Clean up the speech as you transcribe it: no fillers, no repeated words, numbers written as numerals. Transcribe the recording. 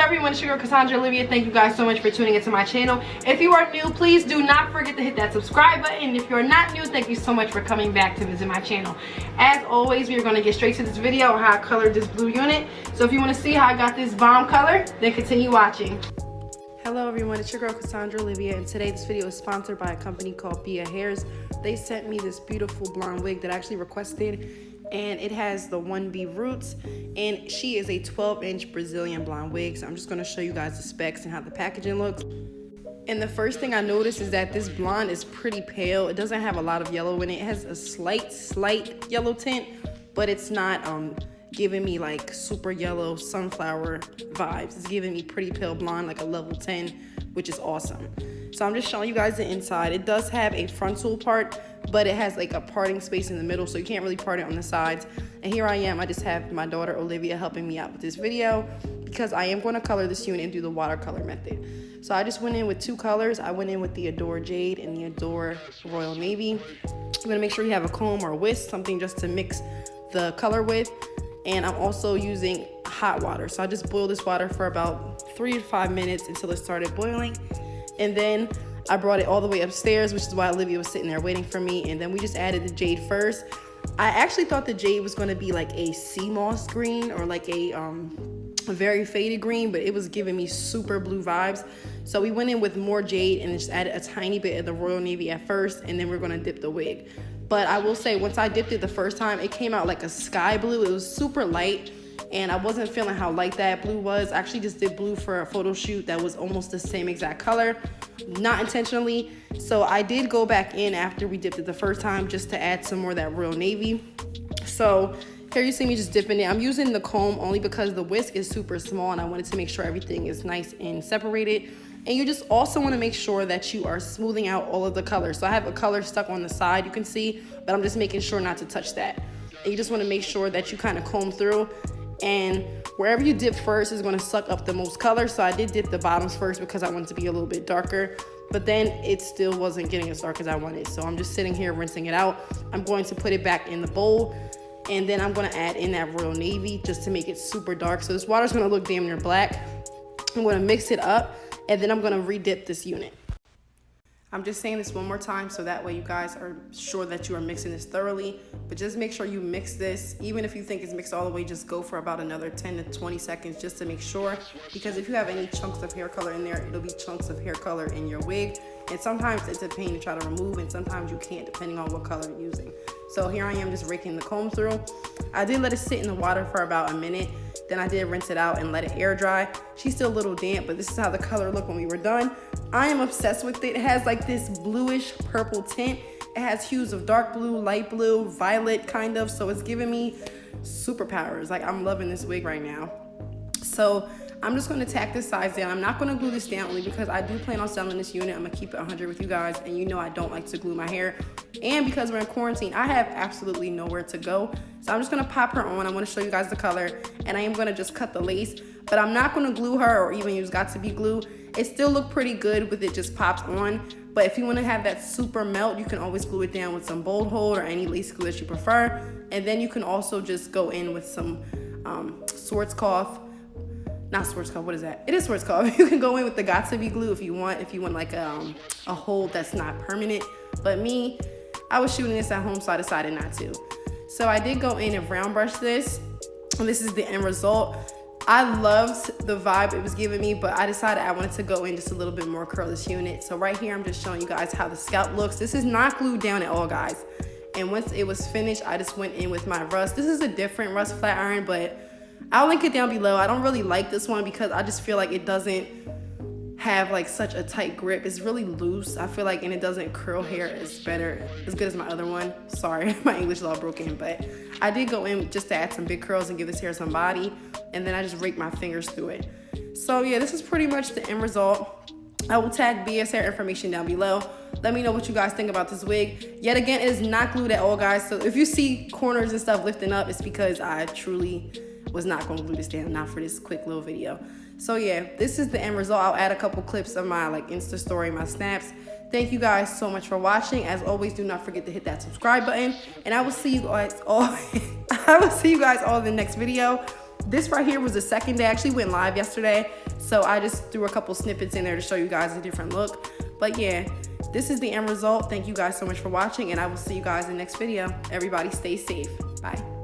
everyone, it's your girl Cassandra Olivia. Thank you guys so much for tuning into my channel. If you are new, please do not forget to hit that subscribe button. If you're not new, thank you so much for coming back to visit my channel. As always, we are going to get straight to this video on how I colored this blue unit. So if you want to see how I got this bomb color, then continue watching. Hello everyone, it's your girl Cassandra Olivia, and today this video is sponsored by a company called beahairs. They sent me this beautiful blonde wig that I actually requested, and it has the 1B roots, and she is a 12-inch Brazilian blonde wig. So I'm just going to show you guys the specs and how the packaging looks. And the first thing I noticed is that this blonde is pretty pale. It doesn't have a lot of yellow in it. It has a slight yellow tint, but it's not giving me like super yellow sunflower vibes. It's giving me pretty pale blonde, like a level 10, which is awesome. So I'm just showing you guys the inside. It does have a frontal part, but it has like a parting space in the middle, so you can't really part it on the sides. And here I am, I just have my daughter Olivia helping me out with this video because I am going to color this unit and do the watercolor method. So I just went in with two colors. I went in with the Adore Jade and the Adore Royal Navy. I'm going to make sure you have a comb or a whisk, something just to mix the color with. And I'm also using hot water. So I just boiled this water for about 3 to 5 minutes until it started boiling. And then I brought it all the way upstairs, which is why Olivia was sitting there waiting for me. And then we just added the jade first. I actually thought the jade was going to be like a sea moss green or like a very faded green, but it was giving me super blue vibes. So we went in with more jade and just added a tiny bit of the Royal Navy at first, and then we're going to dip the wig. But I will say, once I dipped it the first time, it came out like a sky blue. It was super light, and I wasn't feeling how light that blue was. I actually just did blue for a photo shoot that was almost the same exact color, not intentionally. So I did go back in after we dipped it the first time just to add some more of that Royal Navy. So here you see me just dipping it. I'm using the comb only because the whisk is super small and I wanted to make sure everything is nice and separated. And you just also want to make sure that you are smoothing out all of the colors. So I have a color stuck on the side, you can see, but I'm just making sure not to touch that. And you just want to make sure that you kind of comb through, and wherever you dip first is going to suck up the most color. So I did dip the bottoms first because I wanted to be a little bit darker, but then it still wasn't getting as dark as I wanted. So I'm just sitting here rinsing it out. I'm going to put it back in the bowl, and then I'm going to add in that Royal Navy just to make it super dark. So this water is going to look damn near black. I'm going to mix it up, and then I'm going to re-dip this unit. I'm just saying this one more time so that way you guys are sure that you are mixing this thoroughly. But just make sure you mix this. Even if you think it's mixed all the way, just go for about another 10 to 20 seconds just to make sure. Because if you have any chunks of hair color in there, it'll be chunks of hair color in your wig. And sometimes it's a pain to try to remove, and sometimes you can't depending on what color you're using. So here I am just raking the comb through. I did let it sit in the water for about a minute. Then I did rinse it out and let it air dry. She's still a little damp, but this is how the color looked when we were done. I am obsessed with it. It has like this bluish purple tint. It has hues of dark blue, light blue, violet kind of. So it's giving me superpowers. Like, I'm loving this wig right now. So I'm just going to tack this sides down. I'm not going to glue this down only because I do plan on selling this unit. I'm going to keep it 100 with you guys, and you know I don't like to glue my hair. And because we're in quarantine, I have absolutely nowhere to go. So I'm just going to pop her on. I want to show you guys the color, and I am going to just cut the lace. But I'm not going to glue her or even use Got2b glue. It still looked pretty good with it just pops on. But if you want to have that super melt, you can always glue it down with some bold hold or any lace glue that you prefer. And then you can also just go in with some Schwarzkopf. Not Schwarzkopf, what is that? It is Schwarzkopf. You can go in with the Got2b glue if you want like a hold that's not permanent. But me, I was shooting this at home, so I decided not to. So I did go in and brown brush this, and this is the end result. I loved the vibe it was giving me, but I decided I wanted to go in just a little bit more, curl this unit. So right here, I'm just showing you guys how the scalp looks. This is not glued down at all, guys. And once it was finished, I just went in with my rust. This is a different rust flat iron, but I'll link it down below. I don't really like this one because I just feel like it doesn't have like such a tight grip. It's really loose, I feel like, and it doesn't curl hair as good as my other one. Sorry, my English is all broken, but I did go in just to add some big curls and give this hair some body, and then I just raked my fingers through it. So yeah, this is pretty much the end result. I will tag BS hair information down below. Let me know what you guys think about this wig. Yet again, it is not glued at all, guys. So if you see corners and stuff lifting up, it's because I truly was not going to glue this down, not for this quick little video. So yeah, this is the end result. I'll add a couple clips of my like Insta story, my snaps. Thank you guys so much for watching. As always, do not forget to hit that subscribe button, and I will see you guys all I will see you guys all in the next video. This right here was the second day. I actually went live yesterday, so I just threw a couple snippets in there to show you guys a different look. But yeah, this is the end result. Thank you guys so much for watching, and I will see you guys in the next video. Everybody stay safe. Bye.